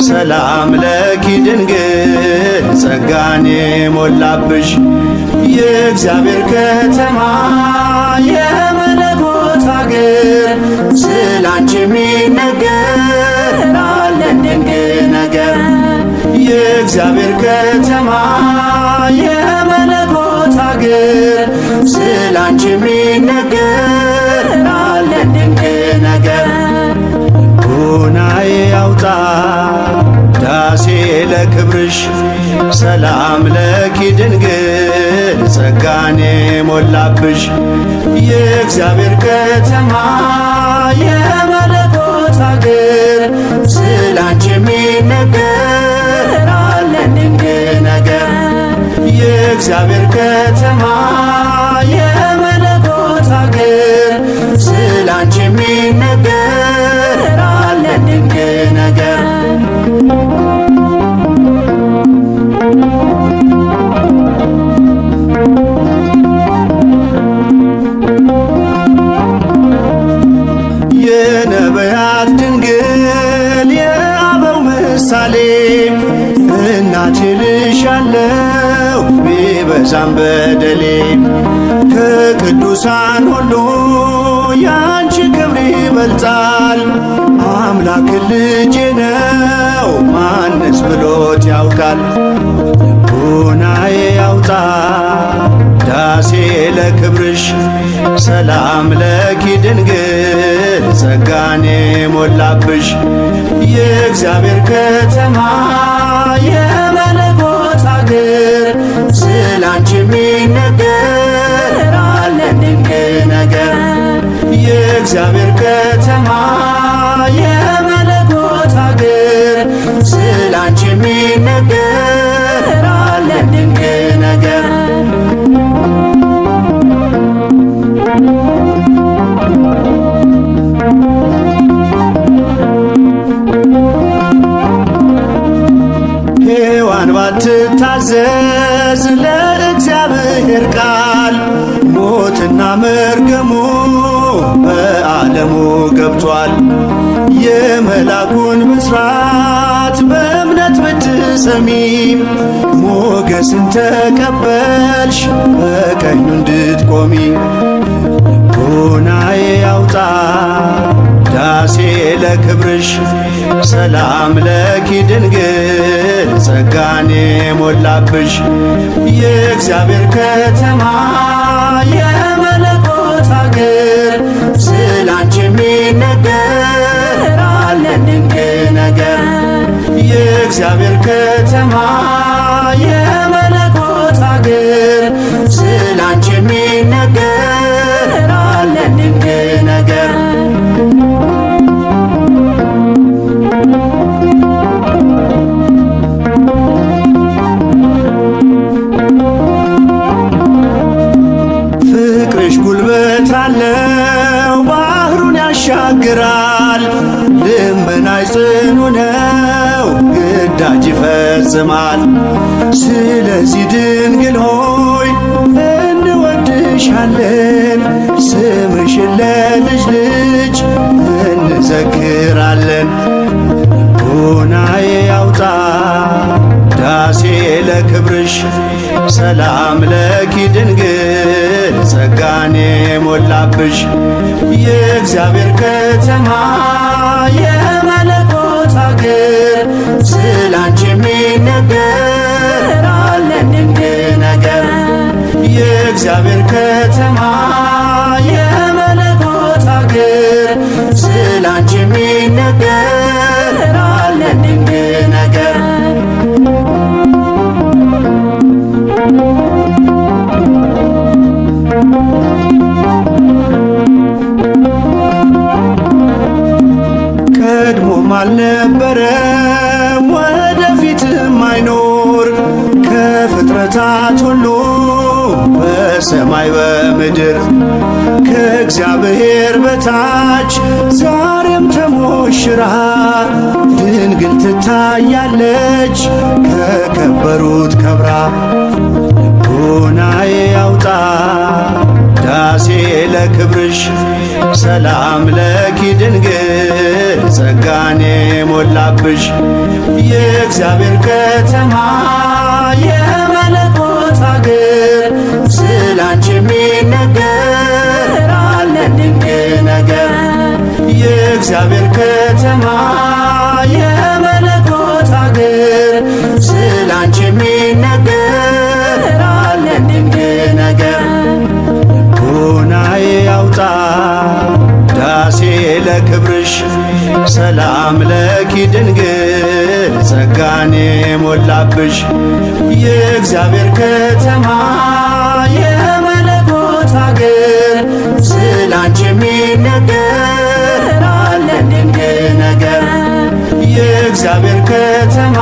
ሰላም ለኪ ድንግል ጸጋን የሞላብሽ የእግዚአብሔር ከተማ የመለኮት አገር ስላንቺ የሚነገር አለን ድንቅ ነገር። የእግዚአብሔር ከተማ የመለኮት አገር ስላንቺ የሚነገር አለን ድንቅ ነገር። ልቦናዬ ያውጣ ዳሴ ለክብርሽ ሰላም ለኪ ድንግል ጸጋን የሞላብሽ የእግዚአብሔር ከተማ የመለኮት አገር ስላንቺ የሚነገር አለን ድንቅ ነገር። የእግዚአብሔር ከተማ የመለኮት አገር ስላንቺ የሚነገር አለን ድንቅ ነገር። የነቢያት ድንግል የአበው ምሳሌ እናቴ ልሻለው ቢበዛም በደሌ ከቅዱሳን ሁሉ ያንቺ ክብር ይበልጣል። አምላክ ልጄ ነው ማንስ ብሎት ያውቃል። ልቦናዬ ያውጣ ዳሴ ለክብርሽ ሰላም ለኪ ድንግል ጸጋን የሞላብሽ የእግዚአብሔር ከተማ የመለኮት አገር ስላንቺ የሚነገር አለን ድንቅ ነገር። የእግዚአብሔር ከተማ የመለኮት አገር ስላንቺ የሚነገር አለን ድንቅ ነገር። ሔዋን ባትታዘዝ ለእግዚአብሔር ቃል ሞትና መርገሙ በዓለሙ ገብቷል። የመላኩን ብስራት በእምነት ብትሰሚም ሞገስን ተቀበልሽ በቀኙ እንድትቆሚ። ልቦናዬ ያውጣ ዳሴ ለክብርሽ ሰላም ለኪ ድንግል ጸጋን የሞላብሽ የእግዚአብሔር ከተማ የመለኮት አገር ስላንቺ የሚነገር አለን ድንቅ ነገር። የእግዚአብሔር ከተማ የመለኮት አገር ስላንቺ የሚነገር አለን ድንቅ ነገር። ፍቅርሽ ጉልበት አለው ባህሩን ያሻግራል። ልመናሽ ጽኑ ነው ግዳጅ ይፈጽማል። ስለዚህ ድንግል ሆይ እንወድሻለን ስምሽን ለልጅ ልጅ እንዘክራለን። ልቦናዬ ያውጣ ዳሴ ለክብርሽ ሰላም ለኪ ድንግል ጸጋን የሞላብሽ የእግዚአብሔር ከተማ የመለኮት አገር ስላንቺ የሚነገር አለን ድንቅ ነገር። የእግዚአብሔር ከተማ የመለኮት አገር ስላንቺ የሚነገር አለን ድንቅ ነገር። ቀድሞም አልነበረም ወደፊትም አይኖር ከፍጥረታት ሁሉ በሰማይ በምድር ከእግዚአብሔር በታች ዛሬም ተሞሽራ ድንግል ትታያለች ከከበሩት ከብራ። ልቦናዬ ያውጣ ዳሴ ለክብርሽ ሰላም ለኪ ድንግል ጸጋን የሞላብሽ የእግዚአብሔር ከተማ የመለኮት አገር ስላንቺ የሚነገር አለ ድንቅ ነገር። የእግዚአብሔር ከተማ የመለኮት አገር ስላንቺ የሚነገር አለ ድንቅ ነገር። ልቦናዬ ያውጣ ዳሴ ለክብርሽ ሰላም ለኪ ድንግል ጸጋን የሞላብሽ የእግዚአብሔር ከተማ የመለኮት አገር ስላንቺ የሚነገር አለ ድንቅ ነገር። የእግዚአብሔር ከተማ